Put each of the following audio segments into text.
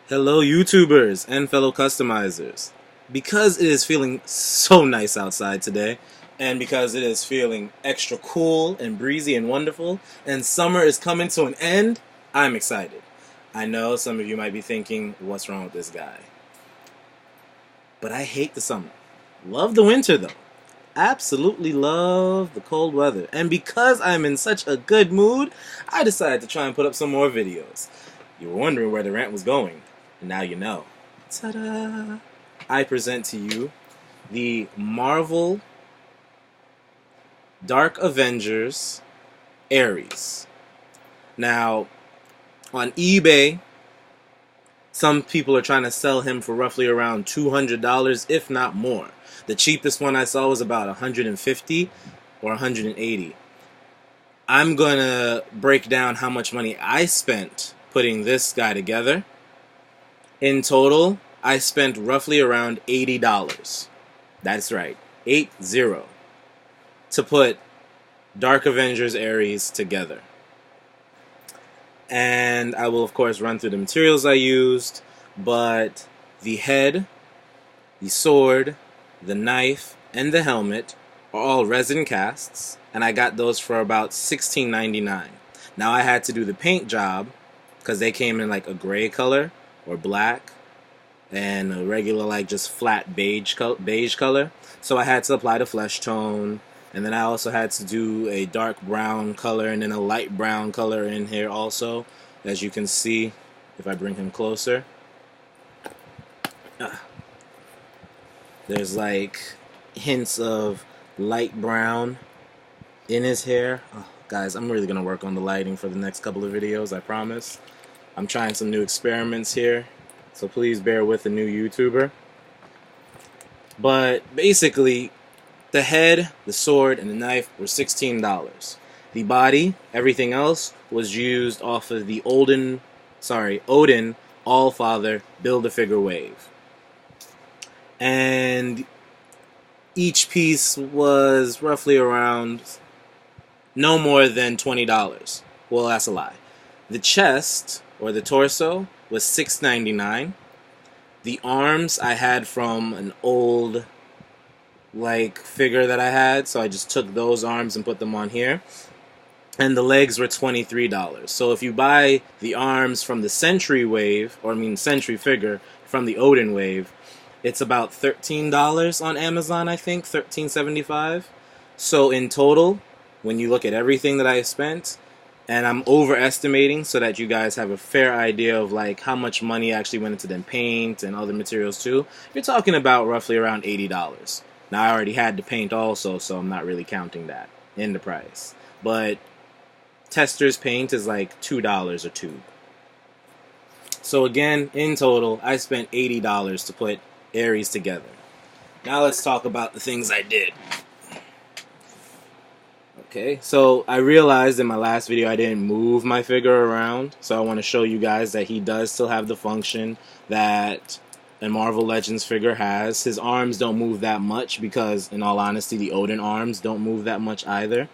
Hello YouTubers and fellow customizers. Because it is feeling so nice outside today, and because it is feeling extra cool and breezy and wonderful, and summer is coming to an end, I'm excited. I know some of you might be thinking, what's wrong with this guy? But I hate the summer. Love the winter though. Absolutely love the cold weather. And because I'm in such a good mood, I decided to try and put up some more videos. You were wondering where the rant was going. And now you know. Ta-da! I present to you the Marvel Dark Avengers Ares. Now, on eBay, some people are trying to sell him for roughly around $200, if not more. The cheapest one I saw was about $150 or $180. I'm going to break down how much money I spent putting this guy together. In total, I spent roughly around $80. That's right, 80, to put Dark Avengers Ares together. And I will, of course, run through the materials I used, but the head, the sword, the knife, and the helmet are all resin casts, and I got those for about $16.99. Now I had to do the paint job, because they came in like a gray color, or black, and a regular like just flat beige color. So I had to apply the flesh tone, and then I also had to do a dark brown color and then a light brown color in here also, as you can see if I bring him closer. There's like hints of light brown in his hair. Oh, guys, I'm really gonna work on the lighting for the next couple of videos, I promise. I'm trying some new experiments here, so please bear with a new YouTuber. But basically, the head, the sword, and the knife were $16. The body, everything else, was used off of the Odin Allfather Build-A-Figure wave. And each piece was roughly around no more than $20. Well, that's a lie. The chest, or the torso, was $6.99. The arms I had from an old like figure that I had, so I just took those arms and put them on here. And the legs were $23. So if you buy the arms from the Century wave, or I mean Century figure from the Odin wave, it's about $13 on Amazon, I think, $13.75. So in total, when you look at everything that I spent, and I'm overestimating so that you guys have a fair idea of like how much money actually went into them paint and other materials too, you're talking about roughly around $80. Now I already had the paint also, so I'm not really counting that in the price. But Testors Paint is like $2 a tube. So again, in total, I spent $80 to put Ares together. Now let's talk about the things I did. Okay, so I realized in my last video I didn't move my figure around, so I want to show you guys that he does still have the function that a Marvel Legends figure has. His arms don't move that much because, in all honesty, the Odin arms don't move that much either.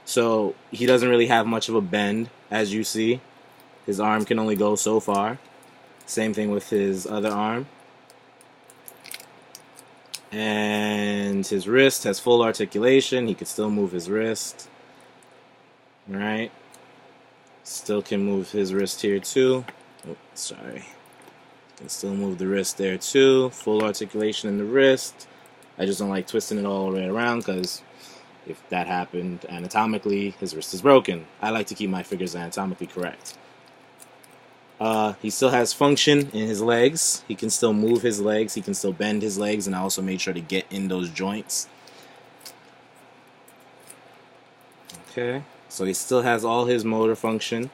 So he doesn't really have much of a bend, as you see. His arm can only go so far. Same thing with his other arm. And his wrist has full articulation. He can still move his wrist. Right? Still can move his wrist here too. Oh, sorry. Can still move the wrist there too. Full articulation in the wrist. I just don't like twisting it all the way around because if that happened anatomically, his wrist is broken. I like to keep my figures anatomically correct. He still has function in his legs. He can still move his legs. He can still bend his legs, and I also made sure to get in those joints. Okay, so he still has all his motor function.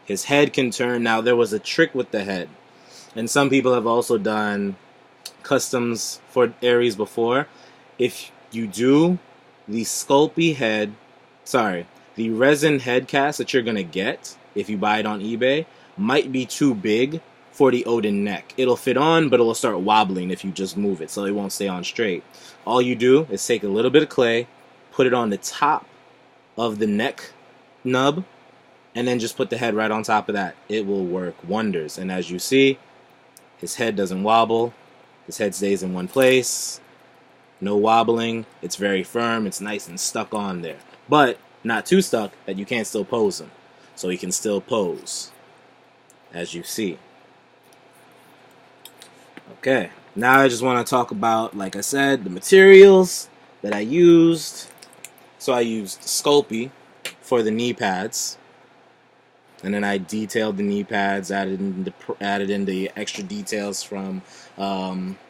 His head can turn. Now, there was a trick with the head, and some people have also done customs for Ares before. If you do the Sculpey head, the resin head cast that you're going to get, if you buy it on eBay, might be too big for the Odin neck. It'll fit on, but it will start wobbling if you just move it, so it won't stay on straight. All you do is take a little bit of clay, put it on the top of the neck nub, and then just put the head right on top of that. It will work wonders. And as you see, his head doesn't wobble. His head stays in one place. No wobbling. It's very firm. It's nice and stuck on there. But not too stuck that you can't still pose him. So he can still pose, as you see. Okay, now I just want to talk about, like I said, the materials that I used. So I used Sculpey for the knee pads. And then I detailed the knee pads, added in the extra details from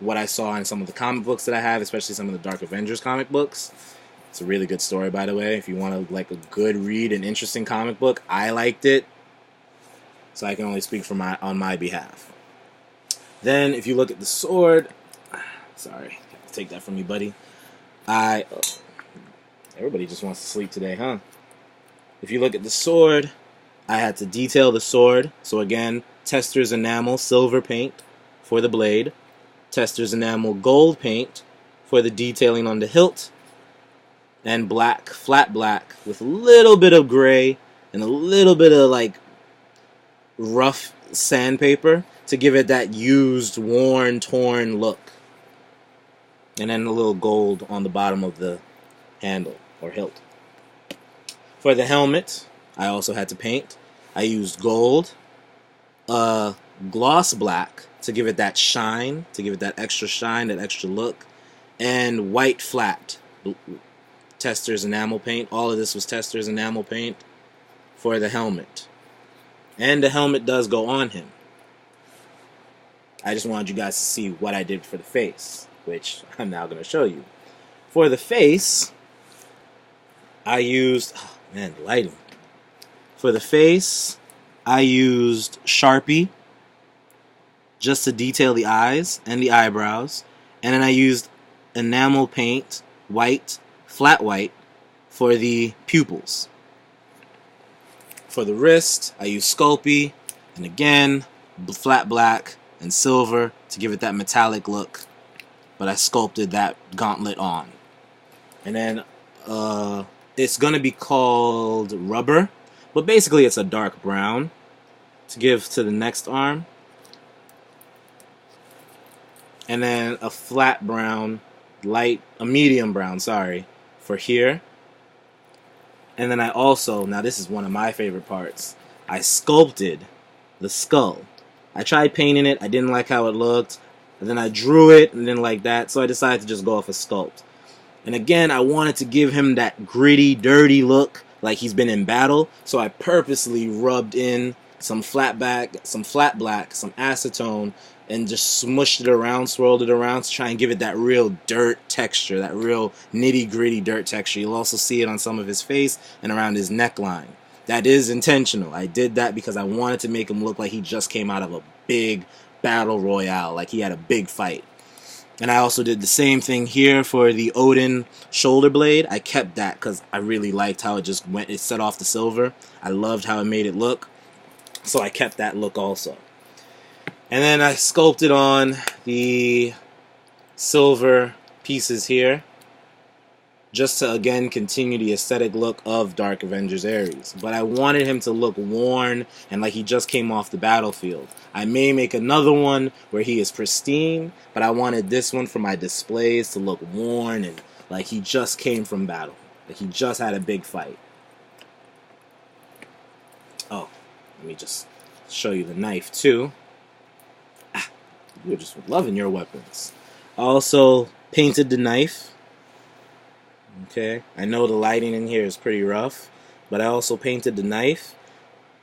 what I saw in some of the comic books that I have, especially some of the Dark Avengers comic books. It's a really good story, by the way. If you want to like a good read, an interesting comic book, I liked it. So I can only speak on my behalf. Then, if you look at the sword, sorry, take that from me, buddy. Everybody just wants to sleep today, huh? If you look at the sword, I had to detail the sword. So again, Testors enamel silver paint for the blade, Testors enamel gold paint for the detailing on the hilt, and black, flat black with a little bit of gray and a little bit of like rough sandpaper to give it that used, worn, torn look. And then a little gold on the bottom of the handle or hilt. For the helmet, I also had to paint. I used gold, gloss black to give it that shine, to give it that extra shine, that extra look, and white flat Testors enamel paint. All of this was Testors enamel paint for the helmet. And the helmet does go on him. I just wanted you guys to see what I did for the face, which I'm now going to show you. For the face, I used, oh man, lighting. For the face, I used Sharpie just to detail the eyes and the eyebrows. And then I used enamel paint, white, flat white, for the pupils. For the wrist, I used Sculpey, and again, flat black and silver to give it that metallic look. But I sculpted that gauntlet on. And then it's going to be called rubber, but basically it's a dark brown to give to the next arm. And then a flat brown, a medium brown, sorry, for here. And then I also, now this is one of my favorite parts, I sculpted the skull. I tried painting it, I didn't like how it looked, and then I drew it and didn't like that, so I decided to just go off a sculpt. And again, I wanted to give him that gritty, dirty look like he's been in battle, so I purposely rubbed in some flat black, some acetone, and just smushed it around, swirled it around to try and give it that real dirt texture, that real nitty-gritty dirt texture. You'll also see it on some of his face and around his neckline. That is intentional. I did that because I wanted to make him look like he just came out of a big battle royale, like he had a big fight. And I also did the same thing here for the Odin shoulder blade. I kept that because I really liked how it set off the silver. I loved how it made it look. So I kept that look also. And then I sculpted on the silver pieces here, just to again continue the aesthetic look of Dark Avengers Ares. But I wanted him to look worn and like he just came off the battlefield. I may make another one where he is pristine, but I wanted this one for my displays to look worn and like he just came from battle, like he just had a big fight. Oh, let me just show you the knife too. You're just loving your weapons. I also painted the knife. Okay, I know the lighting in here is pretty rough, but I also painted the knife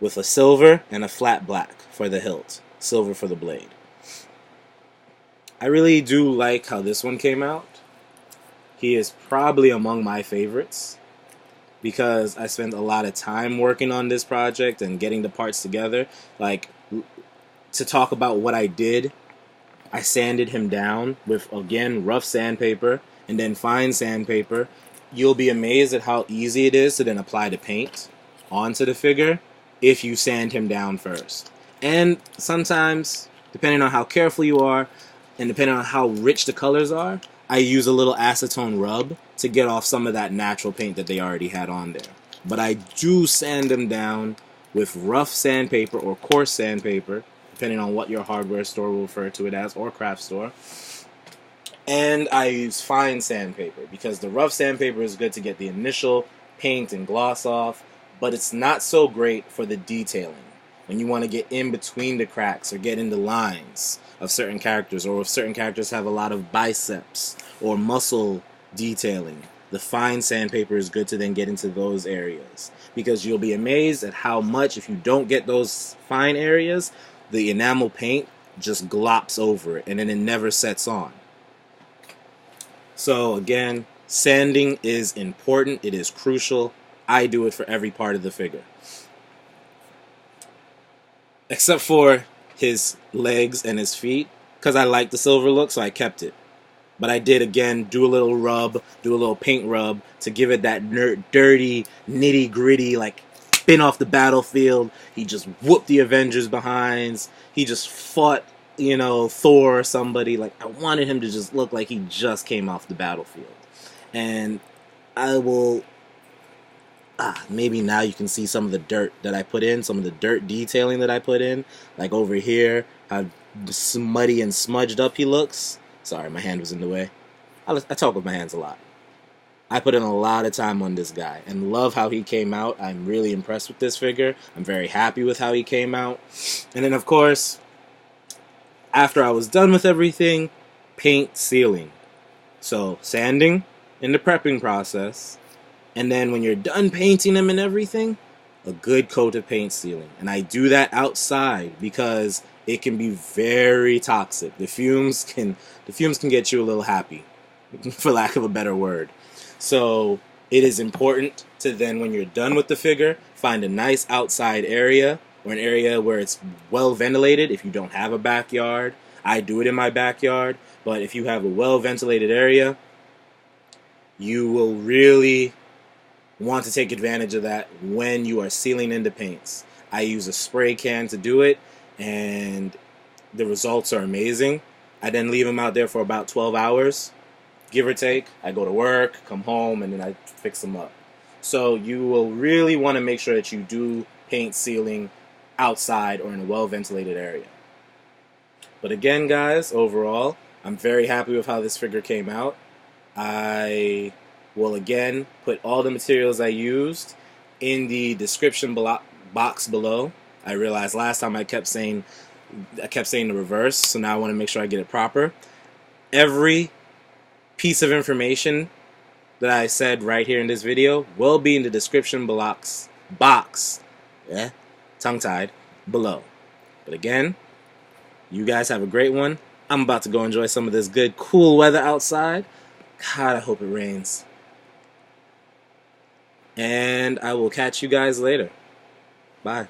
with a silver and a flat black for the hilt, silver for the blade. I really do like how this one came out. He is probably among my favorites because I spent a lot of time working on this project and getting the parts together. Like, to talk about what I did, I sanded him down with, again, rough sandpaper and then fine sandpaper. You'll be amazed at how easy it is to then apply the paint onto the figure if you sand him down first. And sometimes, depending on how careful you are and depending on how rich the colors are, I use a little acetone rub to get off some of that natural paint that they already had on there. But I do sand them down with rough sandpaper or coarse sandpaper, depending on what your hardware store will refer to it as, or craft store. And I use fine sandpaper because the rough sandpaper is good to get the initial paint and gloss off, but it's not so great for the detailing. When you want to get in between the cracks or get in the lines of certain characters, or if certain characters have a lot of biceps or muscle detailing, the fine sandpaper is good to then get into those areas, because you'll be amazed at how much, if you don't get those fine areas, the enamel paint just glops over it and then it never sets on. So again, sanding is important. It is crucial. I do it for every part of the figure, except for his legs and his feet, because I like the silver look, so I kept it. But I did, again, do a little rub, do a little paint rub to give it that dirty, nitty-gritty, like, been off the battlefield. He just whooped the Avengers behinds. He just fought, you know, Thor or somebody. Like, I wanted him to just look like he just came off the battlefield. And I will... maybe now you can see some of the dirt that I put in, some of the dirt detailing that I put in. Like over here, how smutty and smudged up he looks. Sorry, my hand was in the way. I talk with my hands a lot. I put in a lot of time on this guy and love how he came out. I'm really impressed with this figure. I'm very happy with how he came out. And then, of course, after I was done with everything, paint sealing. So, sanding in the prepping process. And then when you're done painting them and everything, a good coat of paint sealing. And I do that outside because it can be very toxic. The fumes can get you a little happy, for lack of a better word. So it is important to then, when you're done with the figure, find a nice outside area, or an area where it's well ventilated. If you don't have a backyard, I do it in my backyard, but if you have a well ventilated area, you will really want to take advantage of that when you are sealing in the paints. I use a spray can to do it, and the results are amazing. I then leave them out there for about 12 hours, give or take. I go to work, come home, and then I fix them up. So you will really want to make sure that you do paint sealing outside or in a well-ventilated area. But again, guys, overall, I'm very happy with how this figure came out. I will again put all the materials I used in the description box below. I realized last time I kept saying the reverse, so now I want to make sure I get it proper. Every piece of information that I said right here in this video will be in the description box, tongue-tied, below. But again, you guys have a great one. I'm about to go enjoy some of this good, cool weather outside. God, I hope it rains. And I will catch you guys later. Bye.